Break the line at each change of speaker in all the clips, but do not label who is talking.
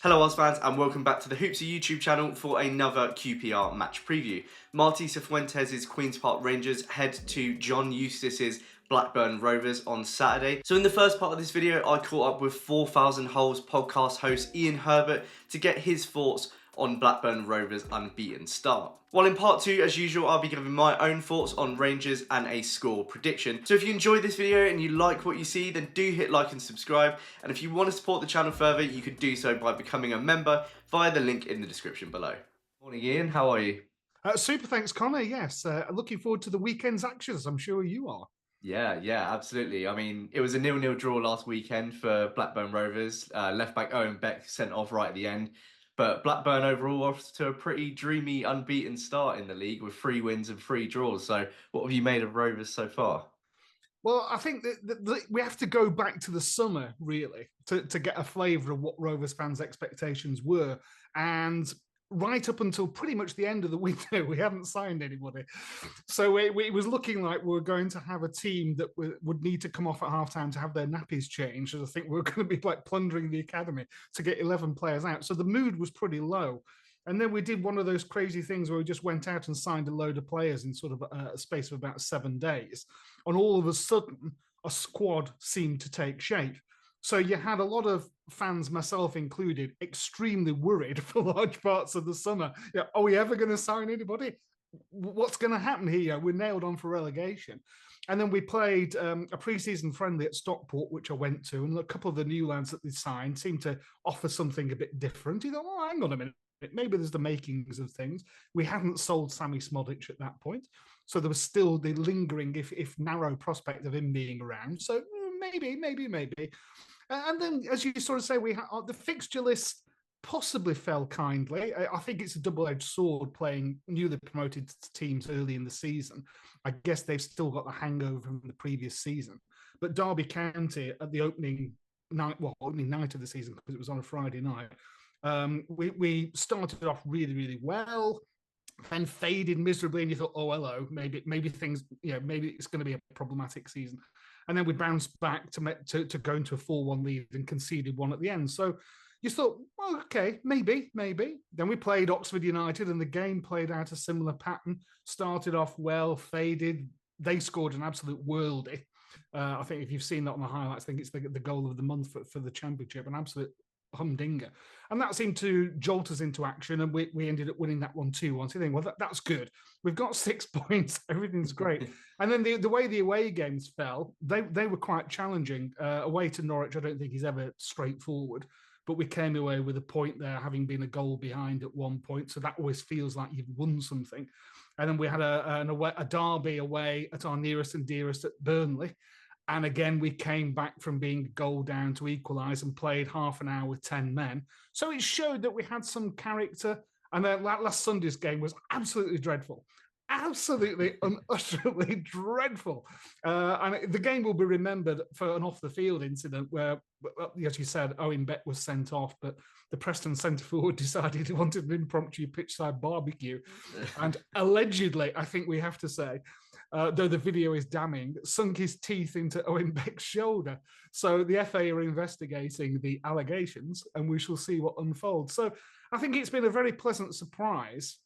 Hello, Oz fans, and welcome back to the Hoopsy YouTube channel for another QPR match preview. Marti Cifuentes' Queen's Park Rangers head to John Eustace's Blackburn Rovers on Saturday. So in the first part of this video, I caught up with 4,000 Holes podcast host Ian Herbert to get his thoughts on Blackburn Rovers' unbeaten start. While in part 2, as usual, I'll be giving my own thoughts on Rangers and a score prediction. So if you enjoyed this video and you like what you see, then do hit like and subscribe. And if you want to support the channel further, you could do so by becoming a member via the link in the description below. Morning, Ian. How are you?
Super, thanks, Connor. Yes, looking forward to the weekend's actions. I'm sure you are.
Yeah, absolutely. I mean, it was a 0-0 draw last weekend for Blackburn Rovers. Left back Owen Beck sent off right at the end. But Blackburn overall off to a pretty dreamy, unbeaten start in the league with 3 wins and 3 draws. So what have you made of Rovers so far?
Well, I think that we have to go back to the summer, really, to get a flavour of what Rovers fans' expectations were. And right up until pretty much the end of the window, we hadn't signed anybody. So it was looking like we were going to have a team that would need to come off at halftime to have their nappies changed. And I think we were going to be like plundering the academy to get 11 players out. So the mood was pretty low. And then we did one of those crazy things where we just went out and signed a load of players in sort of a space of about 7 days. And all of a sudden, a squad seemed to take shape. So you had a lot of fans, myself included, extremely worried for large parts of the summer. Yeah, are we ever going to sign anybody? What's going to happen here? We're nailed on for relegation. And then we played a pre-season friendly at Stockport, which I went to, and a couple of the new lads that they signed seemed to offer something a bit different. You thought, oh, hang on a minute. Maybe there's the makings of things. We hadn't sold Sammy Smodic at that point. So there was still the lingering, if narrow prospect of him being around. So maybe. And then, as you sort of say, the fixture list possibly fell kindly. I think it's a double-edged sword playing newly promoted teams early in the season. I guess they've still got the hangover from the previous season. But Derby County at the opening night of the season, because it was on a Friday night, we started off really well, then faded miserably, and you thought, oh, hello, maybe things, maybe it's going to be a problematic season. And then we bounced back to go into a 4-1 lead and conceded one at the end. So you thought, well, okay, maybe. Then we played Oxford United, and the game played out a similar pattern. Started off well, faded. They scored an absolute worldie. I think if you've seen that on the highlights, I think it's the goal of the month for the championship, an absolute humdinger. And that seemed to jolt us into action, and we ended up winning that 1-2-1. So you think, well, that's good. We've got 6 points. Everything's great. And then the way the away games fell, they were quite challenging. Away to Norwich, I don't think is ever straightforward. But we came away with a point there, having been a goal behind at one point. So that always feels like you've won something. And then we had a derby away at our nearest and dearest at Burnley. And again, we came back from being a goal down to equalise and played half an hour with 10 men. So it showed that we had some character. And then last Sunday's game was absolutely dreadful. Absolutely and utterly dreadful. And the game will be remembered for an off-the-field incident where, as you said, Owen Beck was sent off, but the Preston centre forward decided he wanted an impromptu pitchside barbecue. And allegedly, I think we have to say, though the video is damning, sunk his teeth into Owen Beck's shoulder. So the FA are investigating the allegations, and we shall see what unfolds. So I think it's been a very pleasant surprise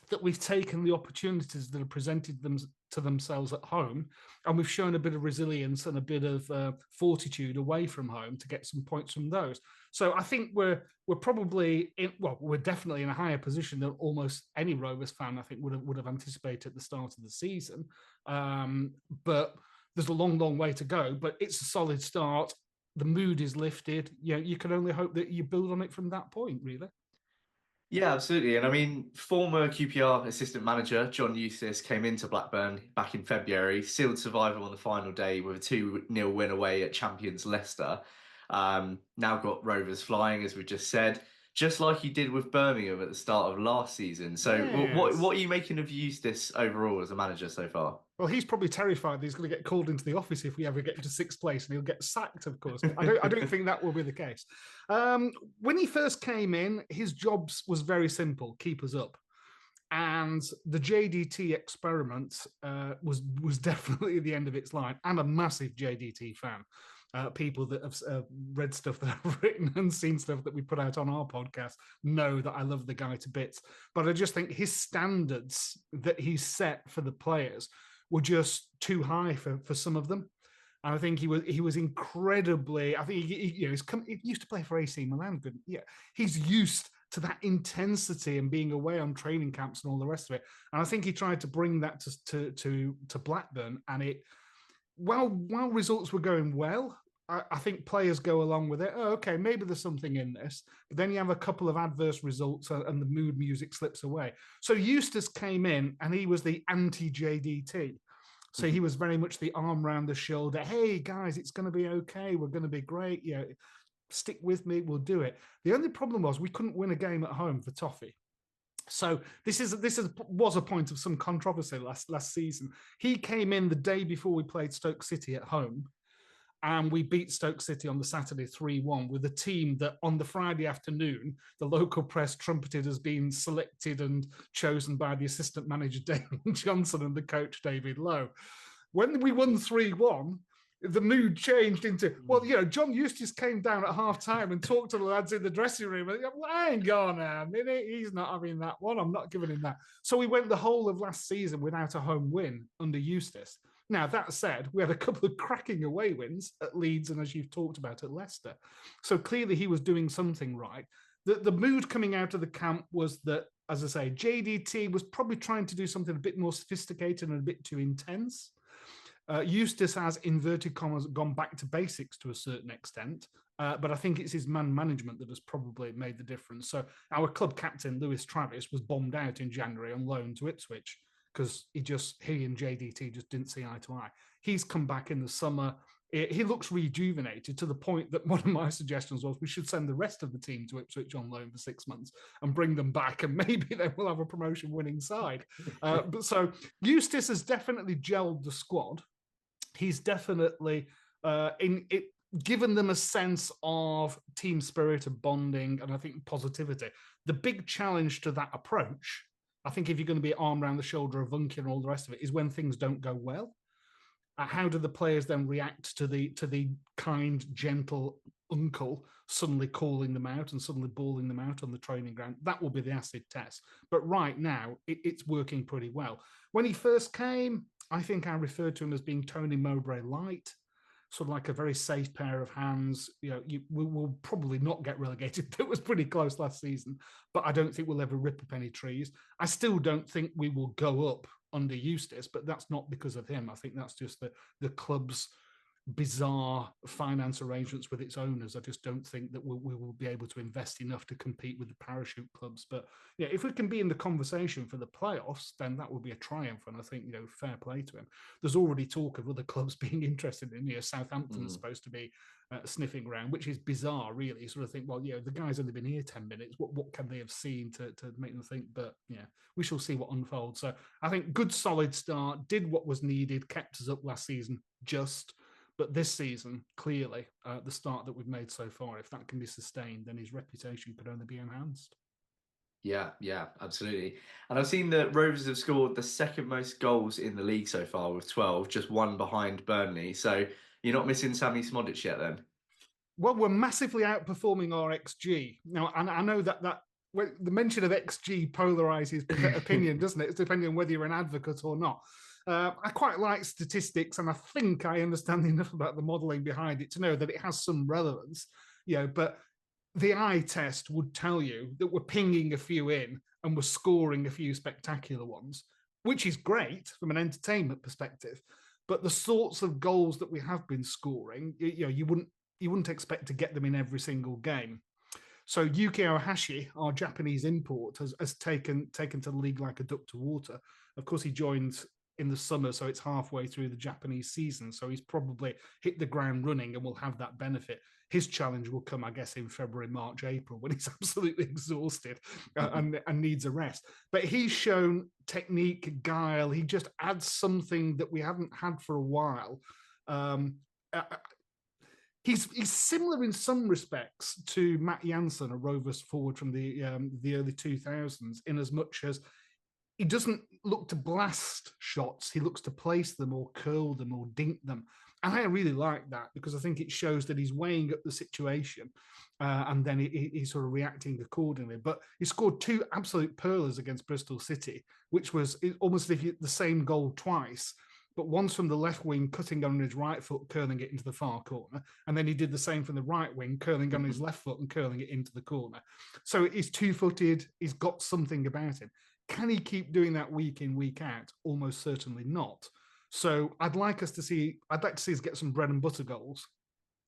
that we've taken the opportunities that have presented them to themselves at home, and we've shown a bit of resilience and a bit of fortitude away from home to get some points from those. So I think we're probably we're definitely in a higher position than almost any Rovers fan I think would have anticipated at the start of the season. But there's a long way to go. But it's a solid start. The mood is lifted. You can only hope that you build on it from that point, really.
Yeah, absolutely. And I mean, former QPR assistant manager John Eustace came into Blackburn back in February, sealed survival on the final day with a 2-0 win away at champions Leicester. Now got Rovers flying, as we just said, just like he did with Birmingham at the start of last season. So
Yes.
what are you making of Eustace overall as a manager so far?
Well, he's probably terrified that he's going to get called into the office if we ever get into 6th place, and he'll get sacked, of course. But I don't think that will be the case. When he first came in, his job was very simple: keep us up. And the JDT experiment was definitely the end of its line. I'm a massive JDT fan. People that have read stuff that I've written and seen stuff that we put out on our podcast know that I love the guy to bits. But I just think his standards that he set for the players were just too high for some of them. And I think he was incredibly. I think he used to play for AC Milan. Good, yeah, he's used to that intensity and being away on training camps and all the rest of it. And I think he tried to bring that to Blackburn, and it. While results were going well, I think players go along with it. Oh, okay, maybe there's something in this. But then you have a couple of adverse results and the mood music slips away. So Eustace came in and he was the anti-JDT. So he was very much the arm around the shoulder. Hey, guys, it's going to be okay. We're going to be great. You know, stick with me. We'll do it. The only problem was we couldn't win a game at home for Toffee. So this was a point of some controversy last season. He came in the day before we played Stoke City at home, and we beat Stoke City on the Saturday 3-1 with a team that on the Friday afternoon, the local press trumpeted as being selected and chosen by the assistant manager, Damon Johnson, and the coach, David Lowe. When we won 3-1, the mood changed into, well, you know, John Eustace came down at half time and talked to the lads in the dressing room. And, well, I ain't gone now a minute. He's not having that one. I'm not giving him that. So we went the whole of last season without a home win under Eustace. Now, that said, we had a couple of cracking away wins at Leeds and, as you've talked about, at Leicester. So clearly he was doing something right. The mood coming out of the camp was that, as I say, JDT was probably trying to do something a bit more sophisticated and a bit too intense. Eustace has, inverted commas, gone back to basics to a certain extent, but I think it's his man management that has probably made the difference. So our club captain, Lewis Travis, was bombed out in January on loan to Ipswich because he and JDT just didn't see eye to eye. He's come back in the summer. He looks rejuvenated to the point that one of my suggestions was we should send the rest of the team to Ipswich on loan for 6 months and bring them back, and maybe then we'll have a promotion winning side. But so Eustace has definitely gelled the squad. He's definitely given them a sense of team spirit and bonding, and I think positivity. The big challenge to that approach, I think, if you're going to be arm around the shoulder of Vunky and all the rest of it, is when things don't go well. How do the players then react to the kind, gentle uncle suddenly calling them out and suddenly bawling them out on the training ground? That will be the acid test. But right now, it's working pretty well. When he first came, I think I referred to him as being Tony Mowbray light, sort of like a very safe pair of hands. You know, we will probably not get relegated. That was pretty close last season, but I don't think we'll ever rip up any trees. I still don't think we will go up under Eustace, but that's not because of him. I think that's just the club's bizarre finance arrangements with its owners. I just don't think that we will be able to invest enough to compete with the parachute clubs. But yeah, if we can be in the conversation for the playoffs, then that would be a triumph. And I think, you know, fair play to him. There's already talk of other clubs being interested in, you know, Southampton's supposed to be sniffing around, which is bizarre, really. You sort of think, well, you know, the guy's only been here 10 minutes. What can they have seen to make them think? But yeah, we shall see what unfolds. So I think good, solid start, did what was needed, kept us up last season, but this season, clearly, the start that we've made so far, if that can be sustained, then his reputation could only be enhanced.
Yeah, absolutely. And I've seen that Rovers have scored the second most goals in the league so far with 12, just one behind Burnley. So you're not missing Sammy Smodic yet then?
Well, we're massively outperforming our XG. Now, and I know that the mention of XG polarizes opinion, doesn't it? It's depending on whether you're an advocate or not. I quite like statistics, and I think I understand enough about the modelling behind it to know that it has some relevance. You know, but the eye test would tell you that we're pinging a few in and we're scoring a few spectacular ones, which is great from an entertainment perspective. But the sorts of goals that we have been scoring, you know, you wouldn't expect to get them in every single game. So Yuki Ohashi, our Japanese import, has taken to the league like a duck to water. Of course, he joined in the summer, so it's halfway through the Japanese season. So he's probably hit the ground running and will have that benefit. His challenge will come, I guess, in February, March, April, when he's absolutely exhausted and needs a rest. But he's shown technique, guile. He just adds something that we haven't had for a while. He's similar in some respects to Matt Jansen, a Rovers forward from the early 2000s, in as much as he doesn't look to blast shots. He looks to place them or curl them or dink them. And I really like that because I think it shows that he's weighing up the situation and then he's sort of reacting accordingly. But he scored 2 absolute pearlers against Bristol City, which was almost as if the same goal twice, but once from the left wing, cutting on his right foot, curling it into the far corner. And then he did the same from the right wing, curling on his left foot and curling it into the corner. So he's 2-footed. He's got something about him. Can he keep doing that week in, week out? Almost certainly not. So I'd like to see us get some bread and butter goals.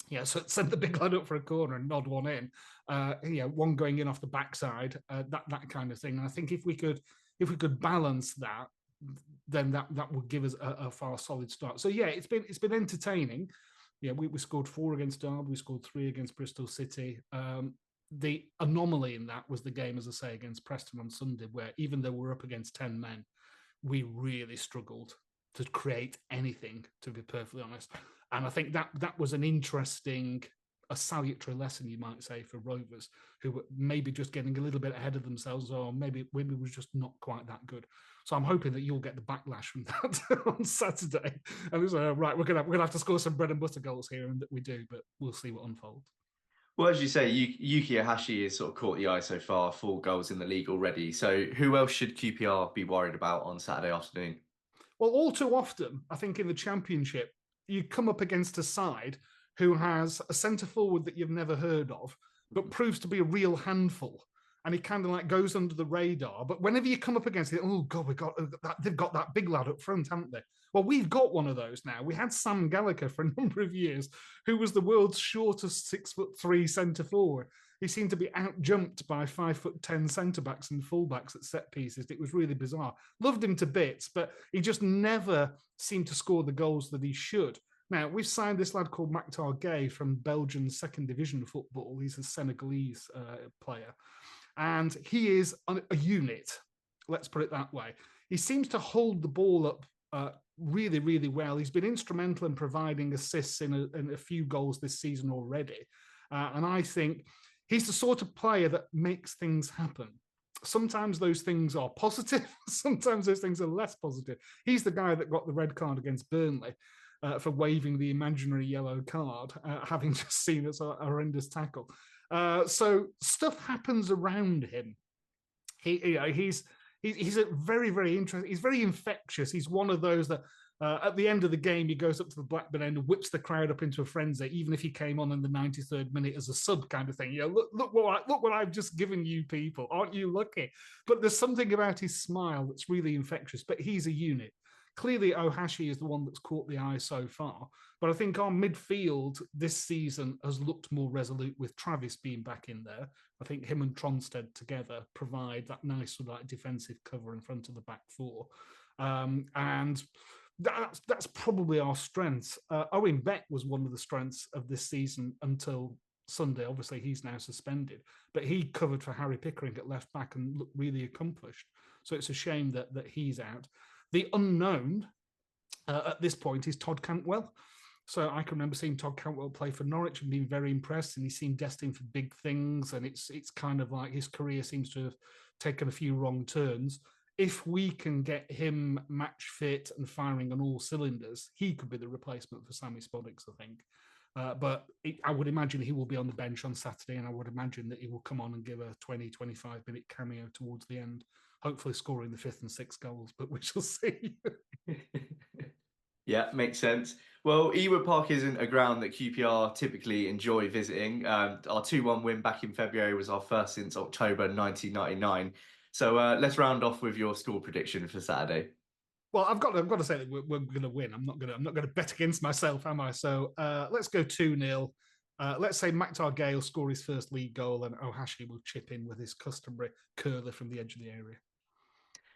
Yeah, so send the big lad up for a corner and nod one in. One going in off the backside, that kind of thing. And I think if we could balance that, then that would give us a far solid start. So yeah, it's been entertaining. Yeah, we scored 4 against Derby, we scored 3 against Bristol City. The anomaly in that was the game, as I say, against Preston on Sunday, where even though we're up against 10 men, we really struggled to create anything, to be perfectly honest. And I think that was an interesting, a salutary lesson, you might say, for Rovers, who were maybe just getting a little bit ahead of themselves, or maybe was just not quite that good. So I'm hoping that you'll get the backlash from that on Saturday. And it's right, we're gonna have to score some bread and butter goals here, and that we do, but we'll see what unfolds.
Well, as you say, Yuki Ohashi has sort of caught the eye so far, 4 goals in the league already. So who else should QPR be worried about on Saturday afternoon?
Well, all too often, I think in the Championship, you come up against a side who has a centre forward that you've never heard of, but proves to be a real handful. And he kind of like goes under the radar. But whenever you come up against it, oh God, they've got that big lad up front, haven't they? Well, we've got one of those now. We had Sam Gallagher for a number of years, who was the world's shortest 6'3" centre forward. He seemed to be out-jumped by 5'10" centre-backs and full-backs at set pieces. It was really bizarre. Loved him to bits, but he just never seemed to score the goals that he should. Now, we've signed this lad called Maktar Gueye from Belgian second division football. He's a Senegalese player. And he is a unit, let's put it that way. He seems to hold the ball up really, really well. He's been instrumental in providing assists in a few goals this season already. And I think he's the sort of player that makes things happen. Sometimes those things are positive. Sometimes those things are less positive. He's the guy that got the red card against Burnley for waving the imaginary yellow card, having just seen it's a horrendous tackle. So stuff happens around him. He's a very, very interesting. He's very infectious. He's one of those that at the end of the game, he goes up to the Blackburn end and whips the crowd up into a frenzy, even if he came on in the 93rd minute as a sub kind of thing. You know, look what I've just given you people. Aren't you lucky? But there's something about his smile that's really infectious. But he's a unit. Clearly, Ohashi is the one that's caught the eye so far. But I think our midfield this season has looked more resolute with Travis being back in there. I think him and Tronstead together provide that nice sort of like defensive cover in front of the back four. And that's probably our strengths. Owen Beck was one of the strengths of this season until Sunday. Obviously, he's now suspended. But he covered for Harry Pickering at left back and looked really accomplished. So it's a shame that he's out. The unknown at this point is Todd Cantwell. So I can remember seeing Todd Cantwell play for Norwich and being very impressed, and he seemed destined for big things. And it's kind of like his career seems to have taken a few wrong turns. If we can get him match fit and firing on all cylinders, he could be the replacement for Sammy Spoddix, I think. But I would imagine he will be on the bench on Saturday, and I would imagine that he will come on and give a 20, 25-minute cameo towards the end, hopefully scoring the 5th and 6th goals, but we shall see.
Yeah, makes sense. Well, Ewood Park isn't a ground that QPR typically enjoy visiting. Our 2-1 win back in February was our first since October 1999. So let's round off with your score prediction for Saturday.
Well, I've got to say that we're going to win. I'm not going to bet against myself, am I? So let's go 2-0. Let's say Maktar Gueye will score his first league goal, and Ohashi will chip in with his customary curler from the edge of the area.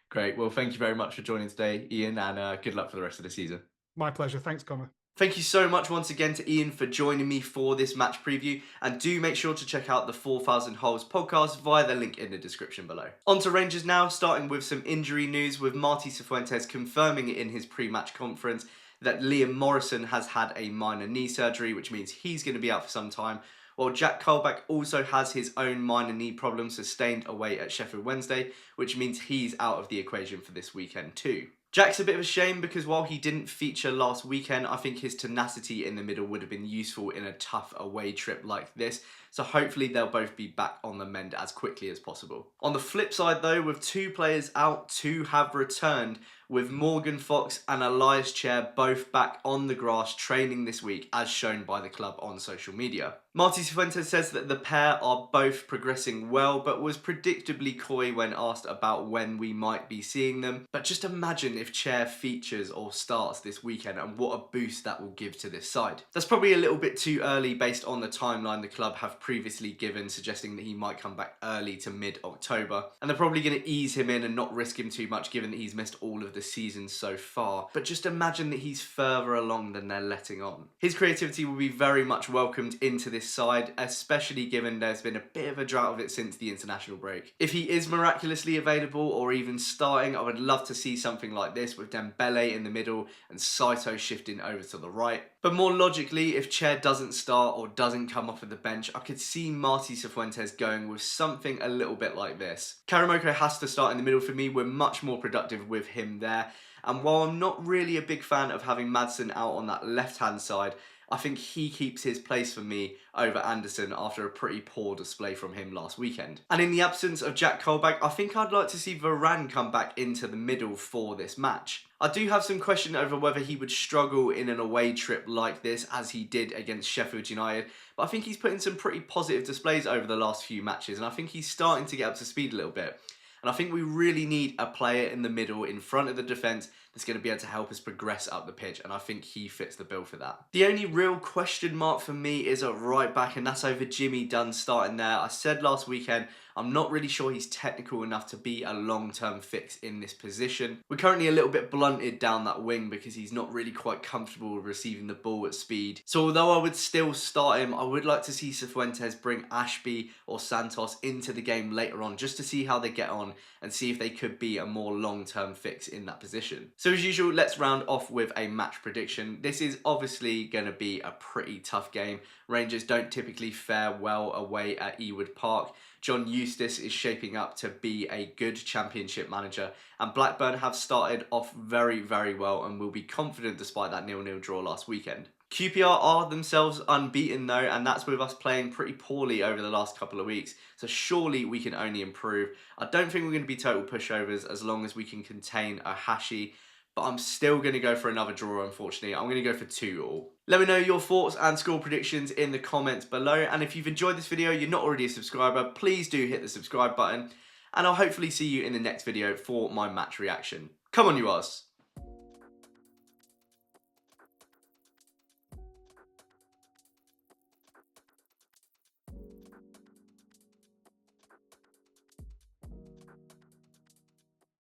Great. Well, thank you very much for joining today, Ian, and good luck for the rest of the season.
My pleasure. Thanks, Connor.
Thank you so much once again to Ian for joining me for this match preview, and do make sure to check out the 4,000 Holes podcast via the link in the description below. On to Rangers now, starting with some injury news, with Martí Cifuentes confirming in his pre-match conference that Liam Morrison has had a minor knee surgery, which means he's going to be out for some time, while Jack Colback also has his own minor knee problem sustained away at Sheffield Wednesday, which means he's out of the equation for this weekend too. Jack's a bit of a shame because while he didn't feature last weekend, I think his tenacity in the middle would have been useful in a tough away trip like this. So hopefully they'll both be back on the mend as quickly as possible. On the flip side though, with 2 players out, 2 have returned, with Morgan Fox and Elias Chair both back on the grass training this week as shown by the club on social media. Marty Cifuentes says that the pair are both progressing well, but was predictably coy when asked about when we might be seeing them. But just imagine if Chair features or starts this weekend and what a boost that will give to this side. That's probably a little bit too early based on the timeline the club have previously given, suggesting that he might come back early to mid-October. And they're probably going to ease him in and not risk him too much given that he's missed all of the season so far. But just imagine that he's further along than they're letting on. His creativity will be very much welcomed into this side, especially given there's been a bit of a drought of it since the international break. If he is miraculously available or even starting, I would love to see something like this with Dembele in the middle and Saito shifting over to the right. But more logically, if Chair doesn't start or doesn't come off of the bench, I could see Marty Cifuentes going with something a little bit like this. Karamoko has to start in the middle for me. We're much more productive with him there. And while I'm not really a big fan of having Madsen out on that left-hand side, I think he keeps his place for me over Anderson after a pretty poor display from him last weekend. And in the absence of Jack Colback, I think I'd like to see Varane come back into the middle for this match. I do have some question over whether he would struggle in an away trip like this as he did against Sheffield United, but I think he's put in some pretty positive displays over the last few matches and I think he's starting to get up to speed a little bit. And I think we really need a player in the middle, in front of the defence, that's going to be able to help us progress up the pitch, and I think he fits the bill for that. The only real question mark for me is at right back, and that's over Jimmy Dunn starting there. I said last weekend, I'm not really sure he's technical enough to be a long-term fix in this position. We're currently a little bit blunted down that wing because he's not really quite comfortable with receiving the ball at speed. So although I would still start him, I would like to see Cifuentes bring Ashby or Santos into the game later on just to see how they get on and see if they could be a more long-term fix in that position. So as usual, let's round off with a match prediction. This is obviously going to be a pretty tough game. Rangers don't typically fare well away at Ewood Park. John Eustace is shaping up to be a good championship manager, and Blackburn have started off very, very well and will be confident despite that 0-0 draw last weekend. QPR are themselves unbeaten though, and that's with us playing pretty poorly over the last couple of weeks, so surely we can only improve. I don't think we're going to be total pushovers as long as we can contain Ohashi, but I'm still going to go for another draw, unfortunately. I'm going to go for 2-2. Let me know your thoughts and score predictions in the comments below, and if you've enjoyed this video, you're not already a subscriber, please do hit the subscribe button, and I'll hopefully see you in the next video for my match reaction. Come on, you Oz!